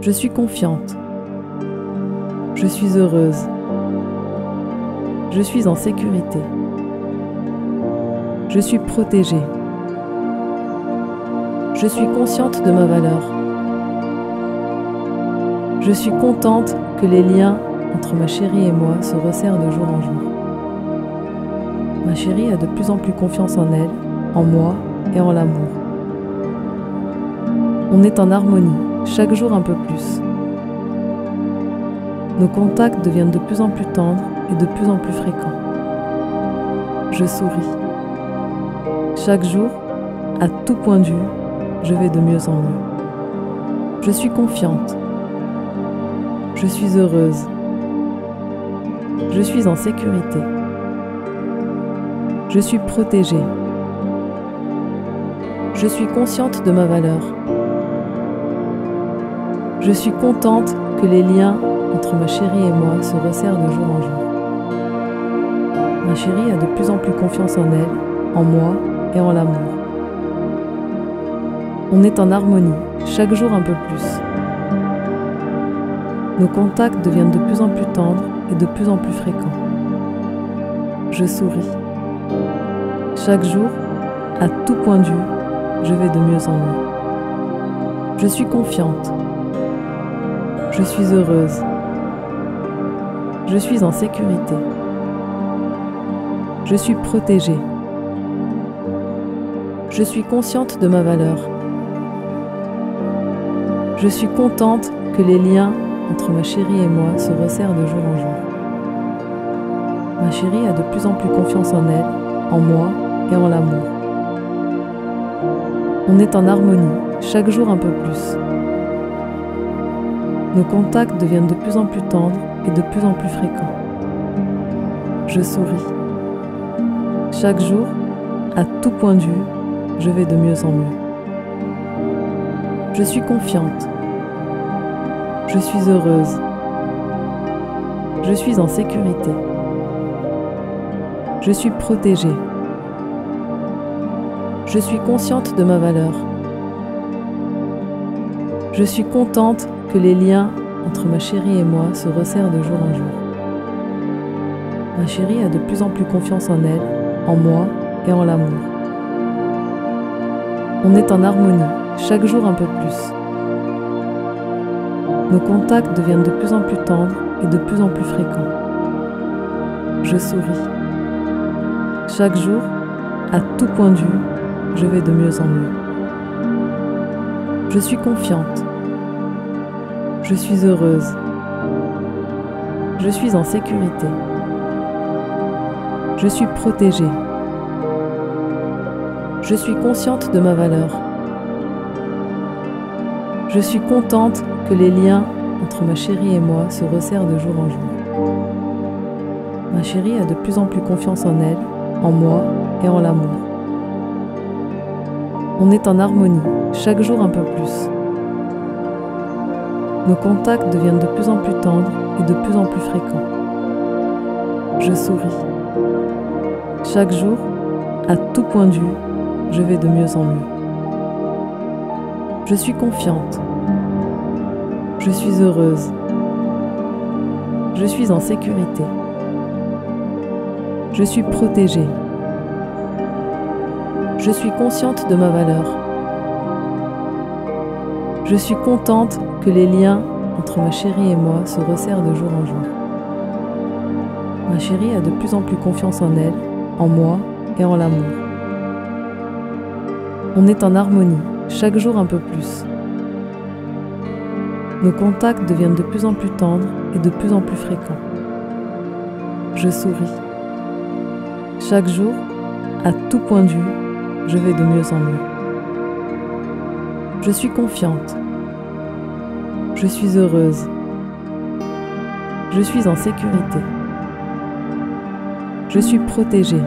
Je suis confiante. Je suis heureuse. Je suis en sécurité. Je suis protégée. Je suis consciente de ma valeur. Je suis contente que les liens entre ma chérie et moi se resserrent de jour en jour. Ma chérie a de plus en plus confiance en elle, en moi et en l'amour. On est en harmonie, chaque jour un peu plus. Nos contacts deviennent de plus en plus tendres et de plus en plus fréquents. Je souris. Chaque jour, à tout point de vue, je vais de mieux en mieux. Je suis confiante. Je suis heureuse. Je suis en sécurité. Je suis protégée. Je suis consciente de ma valeur. Je suis contente que les liens entre ma chérie et moi se resserrent de jour en jour. Ma chérie a de plus en plus confiance en elle, en moi et en l'amour. On est en harmonie, chaque jour un peu plus. Nos contacts deviennent de plus en plus tendres et de plus en plus fréquents. Je souris. Chaque jour, à tout point de vue, je vais de mieux en mieux. Je suis confiante. Je suis heureuse. Je suis en sécurité. Je suis protégée. Je suis consciente de ma valeur. Je suis contente que les liens entre ma chérie et moi se resserrent de jour en jour. Ma chérie a de plus en plus confiance en elle, en moi et en l'amour. On est en harmonie, chaque jour un peu plus. Nos contacts deviennent de plus en plus tendres et de plus en plus fréquents. Je souris. Chaque jour, à tout point de vue, je vais de mieux en mieux. Je suis confiante. Je suis heureuse. Je suis en sécurité. Je suis protégée. Je suis consciente de ma valeur. Je suis contente que les liens entre ma chérie et moi se resserrent de jour en jour. Ma chérie a de plus en plus confiance en elle, en moi et en l'amour. On est en harmonie, chaque jour un peu plus. Nos contacts deviennent de plus en plus tendres et de plus en plus fréquents. Je souris. Chaque jour, à tout point de vue, je vais de mieux en mieux. Je suis confiante. Je suis heureuse. Je suis en sécurité. Je suis protégée. Je suis consciente de ma valeur. Je suis contente que les liens entre ma chérie et moi se resserrent de jour en jour. Ma chérie a de plus en plus confiance en elle, en moi et en l'amour. On est en harmonie, chaque jour un peu plus. Nos contacts deviennent de plus en plus tendres et de plus en plus fréquents. Je souris. Chaque jour, à tout point de vue, je vais de mieux en mieux. Je suis confiante. Je suis heureuse. Je suis en sécurité. Je suis protégée. Je suis consciente de ma valeur. Je suis contente que les liens entre ma chérie et moi se resserrent de jour en jour. Ma chérie a de plus en plus confiance en elle, en moi et en l'amour. On est en harmonie, chaque jour un peu plus. Nos contacts deviennent de plus en plus tendres et de plus en plus fréquents. Je souris. Chaque jour, à tout point de vue, je vais de mieux en mieux. Je suis confiante. Je suis heureuse. Je suis en sécurité. Je suis protégée.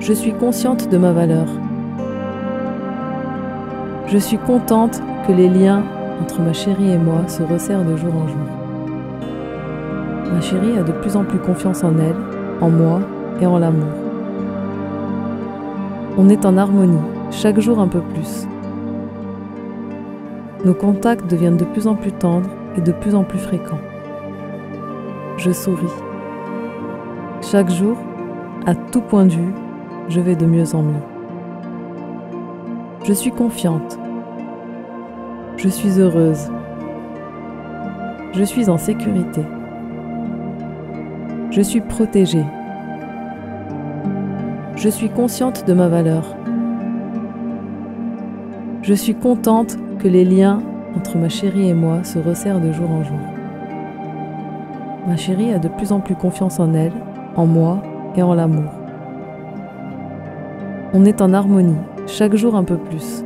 Je suis consciente de ma valeur. Je suis contente que les liens entre ma chérie et moi se resserrent de jour en jour. Ma chérie a de plus en plus confiance en elle, en moi et en l'amour. On est en harmonie, chaque jour un peu plus. Nos contacts deviennent de plus en plus tendres et de plus en plus fréquents. Je souris. Chaque jour, à tout point de vue, je vais de mieux en mieux. Je suis confiante. Je suis heureuse. Je suis en sécurité. Je suis protégée. Je suis consciente de ma valeur. Je suis contente que les liens entre ma chérie et moi se resserrent de jour en jour. Ma chérie a de plus en plus confiance en elle, en moi et en l'amour. On est en harmonie, chaque jour un peu plus.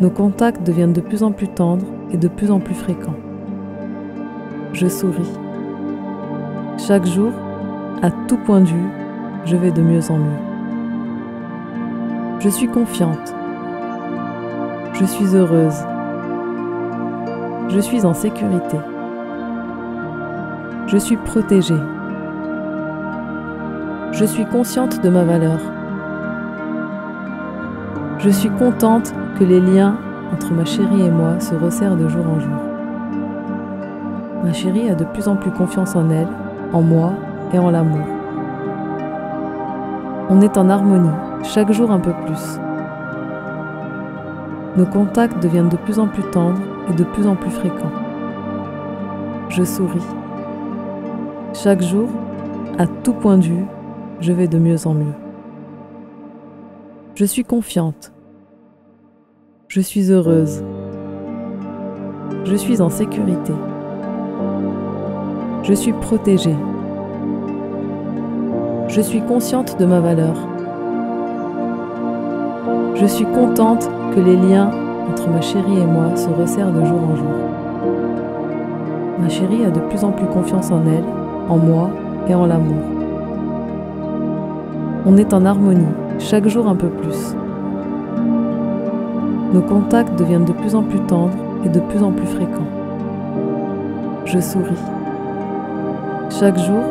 Nos contacts deviennent de plus en plus tendres et de plus en plus fréquents. Je souris. Chaque jour, à tout point de vue, je vais de mieux en mieux. Je suis confiante. Je suis heureuse. Je suis en sécurité. Je suis protégée. Je suis consciente de ma valeur. Je suis contente que les liens entre ma chérie et moi se resserrent de jour en jour. Ma chérie a de plus en plus confiance en elle, en moi et en l'amour. On est en harmonie, chaque jour un peu plus. Nos contacts deviennent de plus en plus tendres et de plus en plus fréquents. Je souris. Chaque jour, à tout point de vue, je vais de mieux en mieux. Je suis confiante. Je suis heureuse. Je suis en sécurité. Je suis protégée. Je suis consciente de ma valeur. Je suis contente que les liens entre ma chérie et moi se resserrent de jour en jour. Ma chérie a de plus en plus confiance en elle, en moi et en l'amour. On est en harmonie, chaque jour un peu plus. Nos contacts deviennent de plus en plus tendres et de plus en plus fréquents. Je souris. Chaque jour,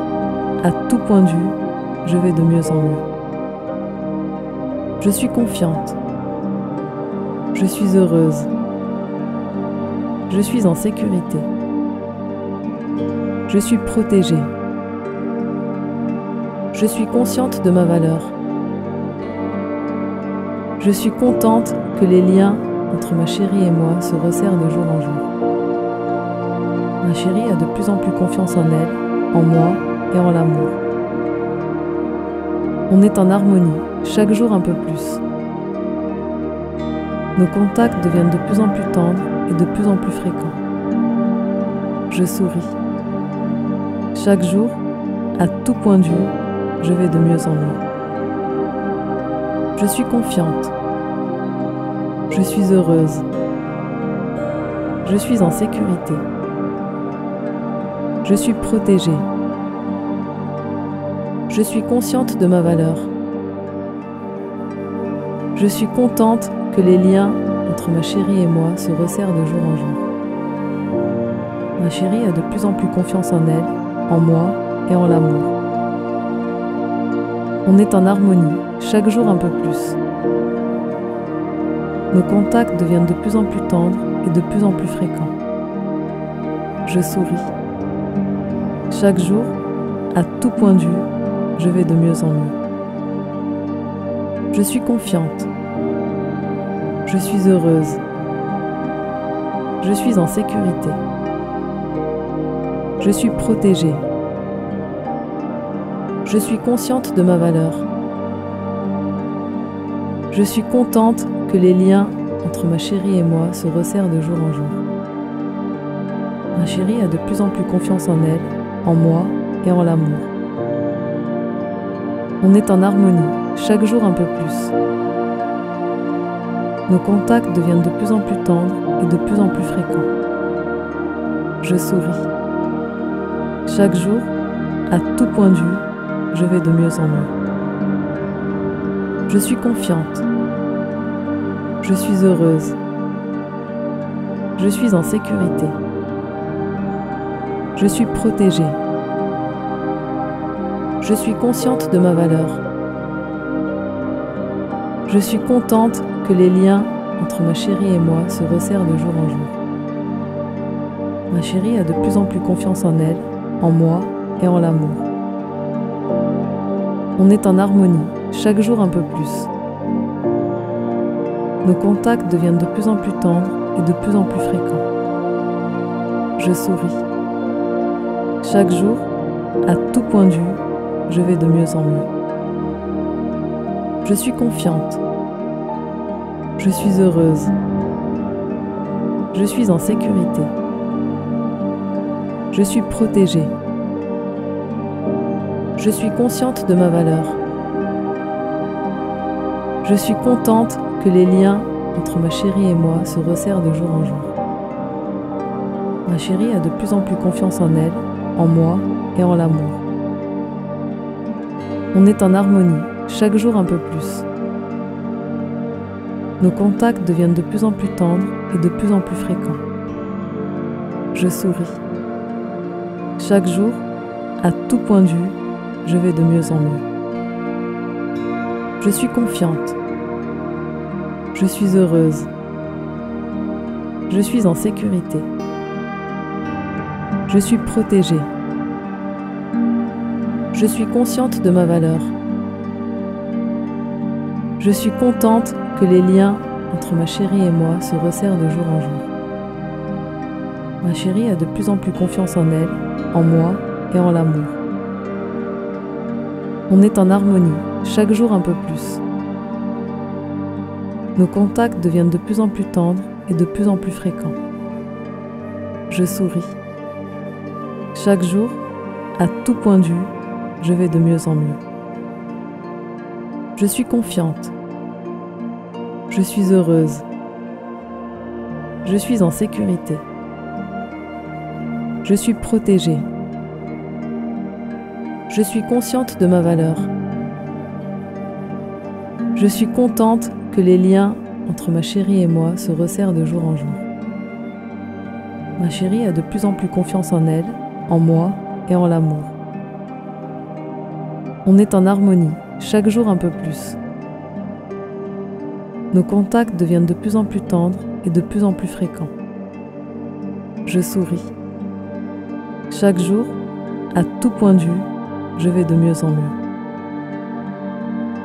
à tout point de vue, je vais de mieux en mieux. Je suis confiante. Je suis heureuse. Je suis en sécurité. Je suis protégée. Je suis consciente de ma valeur. Je suis contente que les liens entre ma chérie et moi se resserrent de jour en jour. Ma chérie a de plus en plus confiance en elle, en moi et en l'amour. On est en harmonie, chaque jour un peu plus. Nos contacts deviennent de plus en plus tendres et de plus en plus fréquents. Je souris. Chaque jour, à tout point de vue, je vais de mieux en mieux. Je suis confiante. Je suis heureuse. Je suis en sécurité. Je suis protégée. Je suis consciente de ma valeur. Je suis contente que les liens entre ma chérie et moi se resserrent de jour en jour. Ma chérie a de plus en plus confiance en elle, en moi et en l'amour. On est en harmonie, chaque jour un peu plus. Nos contacts deviennent de plus en plus tendres et de plus en plus fréquents. Je souris. Chaque jour, à tout point de vue, je vais de mieux en mieux. Je suis confiante. Je suis heureuse. Je suis en sécurité. Je suis protégée. Je suis consciente de ma valeur. Je suis contente que les liens entre ma chérie et moi se resserrent de jour en jour. Ma chérie a de plus en plus confiance en elle, en moi et en l'amour. On est en harmonie, chaque jour un peu plus. Nos contacts deviennent de plus en plus tendres et de plus en plus fréquents. Je souris. Chaque jour, à tout point de vue, je vais de mieux en mieux. Je suis confiante. Je suis heureuse. Je suis en sécurité. Je suis protégée. Je suis consciente de ma valeur. Je suis contente que les liens entre ma chérie et moi se resserre de jour en jour. Ma chérie a de plus en plus confiance en elle, en moi et en l'amour. On est en harmonie, chaque jour un peu plus. Nos contacts deviennent de plus en plus tendres et de plus en plus fréquents. Je souris. Chaque jour, à tout point de vue, je vais de mieux en mieux. Je suis confiante. Je suis heureuse. Je suis en sécurité. Je suis protégée. Je suis consciente de ma valeur. Je suis contente que les liens entre ma chérie et moi se resserrent de jour en jour. Ma chérie a de plus en plus confiance en elle, en moi et en l'amour. On est en harmonie, chaque jour un peu plus. Nos contacts deviennent de plus en plus tendres et de plus en plus fréquents. Je souris. Chaque jour, à tout point de vue, je vais de mieux en mieux. Je suis confiante. Je suis heureuse. Je suis en sécurité. Je suis protégée. Je suis consciente de ma valeur. Je suis contente que les liens entre ma chérie et moi se resserrent de jour en jour. Ma chérie a de plus en plus confiance en elle, en moi et en l'amour. On est en harmonie, chaque jour un peu plus. Nos contacts deviennent de plus en plus tendres et de plus en plus fréquents. Je souris. Chaque jour, à tout point de vue, je vais de mieux en mieux. Je suis confiante. Je suis heureuse. Je suis en sécurité. Je suis protégée. Je suis consciente de ma valeur. Je suis contente que les liens entre ma chérie et moi se resserrent de jour en jour. Ma chérie a de plus en plus confiance en elle, en moi et en l'amour. On est en harmonie, chaque jour un peu plus. Nos contacts deviennent de plus en plus tendres et de plus en plus fréquents. Je souris. Chaque jour, à tout point de vue, je vais de mieux en mieux.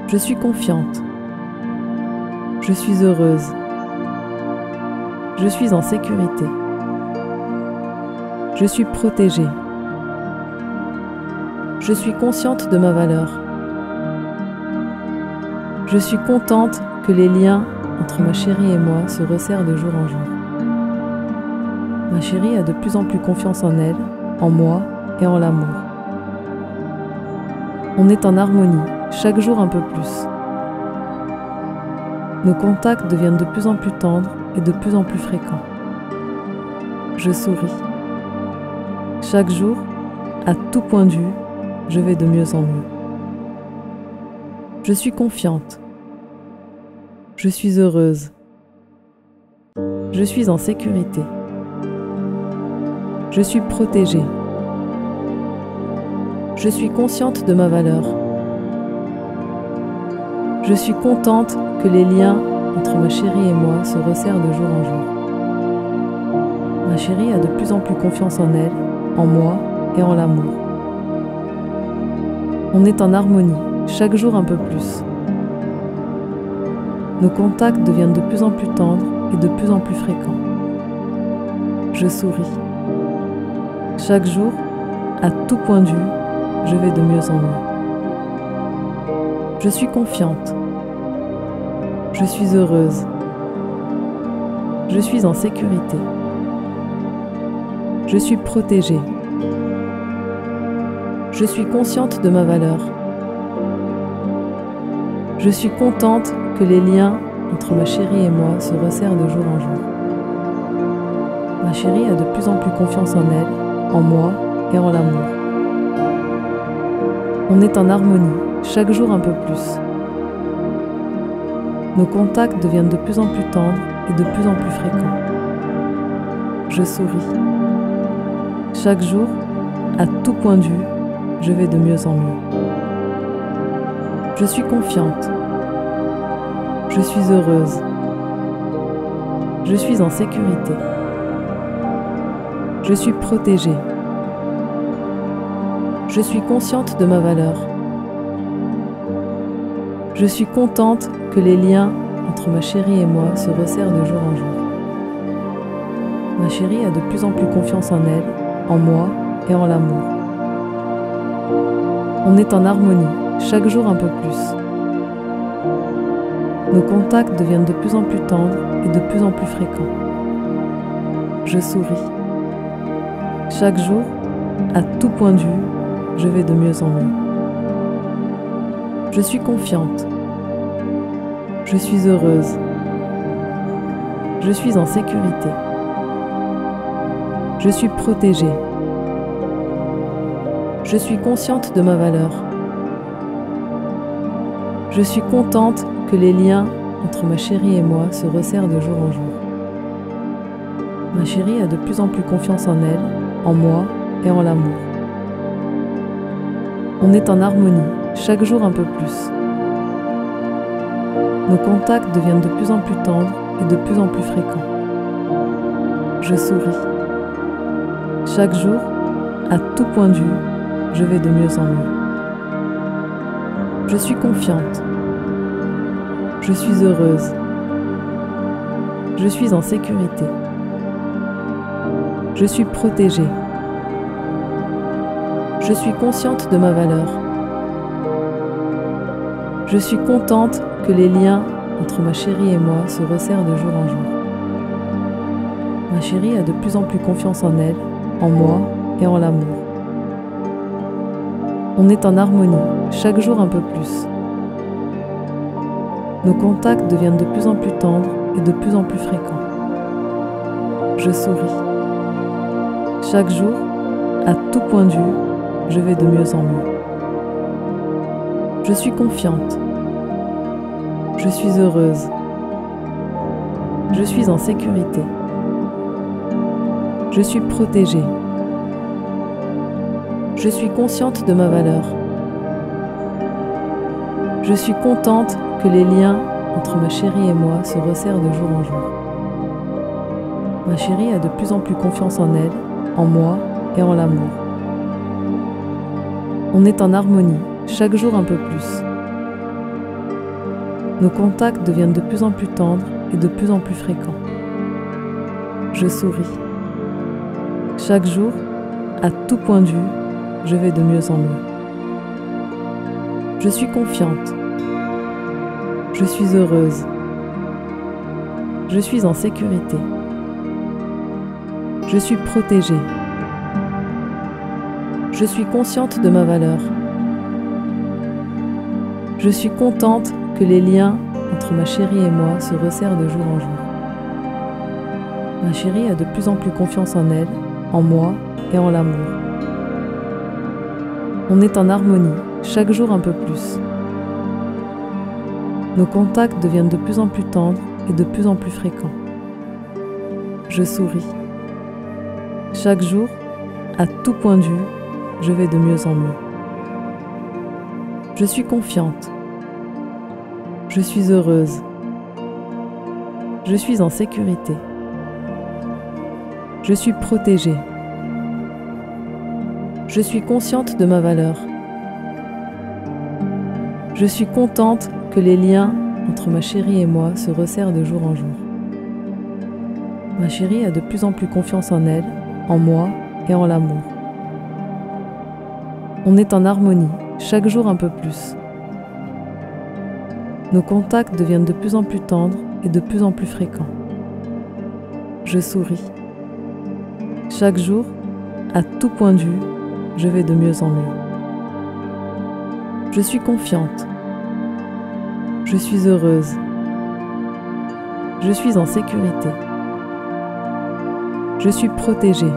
Je suis confiante. Je suis heureuse. Je suis en sécurité. Je suis protégée. Je suis consciente de ma valeur. Je suis contente que les liens entre ma chérie et moi se resserrent de jour en jour. Ma chérie a de plus en plus confiance en elle, en moi et en l'amour. On est en harmonie, chaque jour un peu plus. Nos contacts deviennent de plus en plus tendres et de plus en plus fréquents. Je souris. Chaque jour, à tout point de vue, je vais de mieux en mieux. Je suis confiante. Je suis heureuse. Je suis en sécurité. Je suis protégée. Je suis consciente de ma valeur. Je suis contente que les liens entre ma chérie et moi se resserrent de jour en jour. Ma chérie a de plus en plus confiance en elle, en moi et en l'amour. On est en harmonie, chaque jour un peu plus. Nos contacts deviennent de plus en plus tendres et de plus en plus fréquents. Je souris. Chaque jour, à tout point de vue, je vais de mieux en mieux. Je suis confiante. Je suis heureuse. Je suis en sécurité. Je suis protégée. Je suis consciente de ma valeur. Je suis contente que les liens entre ma chérie et moi se resserrent de jour en jour. Ma chérie a de plus en plus confiance en elle, en moi et en l'amour. On est en harmonie, chaque jour un peu plus. Nos contacts deviennent de plus en plus tendres et de plus en plus fréquents. Je souris. Chaque jour, à tout point de vue, je vais de mieux en mieux. Je suis confiante. Je suis heureuse. Je suis en sécurité. Je suis protégée. Je suis consciente de ma valeur. Je suis contente que les liens entre ma chérie et moi se resserrent de jour en jour. Ma chérie a de plus en plus confiance en elle, en moi et en l'amour. On est en harmonie, chaque jour un peu plus. Nos contacts deviennent de plus en plus tendres et de plus en plus fréquents. Je souris. Chaque jour, à tout point de vue, je vais de mieux en mieux. Je suis confiante. Je suis heureuse. Je suis en sécurité. Je suis protégée. Je suis consciente de ma valeur. Je suis contente que les liens entre ma chérie et moi se resserrent de jour en jour. Ma chérie a de plus en plus confiance en elle, en moi et en l'amour. On est en harmonie, chaque jour un peu plus. Nos contacts deviennent de plus en plus tendres et de plus en plus fréquents. Je souris. Chaque jour, à tout point de vue, je vais de mieux en mieux. Je suis confiante. Je suis heureuse. Je suis en sécurité. Je suis protégée. Je suis consciente de ma valeur. Je suis contente que les liens entre ma chérie et moi se resserrent de jour en jour. Ma chérie a de plus en plus confiance en elle, en moi et en l'amour. On est en harmonie, chaque jour un peu plus. Nos contacts deviennent de plus en plus tendres et de plus en plus fréquents. Je souris. Chaque jour, à tout point de vue, je vais de mieux en mieux. Je suis confiante. Je suis heureuse. Je suis en sécurité. Je suis protégée. Je suis consciente de ma valeur. Je suis contente que les liens entre ma chérie et moi se resserrent de jour en jour. Ma chérie a de plus en plus confiance en elle, en moi et en l'amour. On est en harmonie, chaque jour un peu plus. Nos contacts deviennent de plus en plus tendres et de plus en plus fréquents. Je souris. Chaque jour, à tout point de vue, je vais de mieux en mieux. Je suis confiante. Je suis heureuse. Je suis en sécurité. Je suis protégée. Je suis consciente de ma valeur. Je suis contente que les liens entre ma chérie et moi se resserrent de jour en jour. Ma chérie a de plus en plus confiance en elle, en moi et en l'amour. On est en harmonie, chaque jour un peu plus. Nos contacts deviennent de plus en plus tendres et de plus en plus fréquents. Je souris. Chaque jour, à tout point de vue, je vais de mieux en mieux. Je suis confiante. Je suis heureuse. Je suis en sécurité. Je suis protégée. Je suis consciente de ma valeur. Je suis contente que les liens entre ma chérie et moi se resserrent de jour en jour. Ma chérie a de plus en plus confiance en elle, en moi et en l'amour. On est en harmonie, chaque jour un peu plus. Nos contacts deviennent de plus en plus tendres et de plus en plus fréquents. Je souris. Chaque jour, à tout point de vue, je vais de mieux en mieux. Je suis confiante. Je suis heureuse. Je suis en sécurité. Je suis protégée.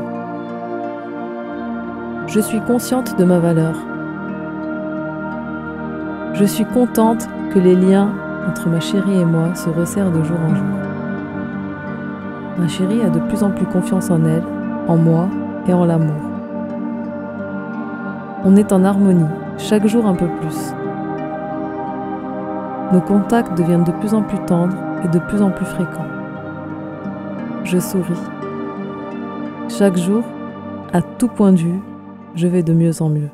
Je suis consciente de ma valeur. Je suis contente que les liens entre ma chérie et moi se resserrent de jour en jour. Ma chérie a de plus en plus confiance en elle, en moi et en l'amour. On est en harmonie, chaque jour un peu plus. Nos contacts deviennent de plus en plus tendres et de plus en plus fréquents. Je souris. Chaque jour, à tout point de vue, je vais de mieux en mieux.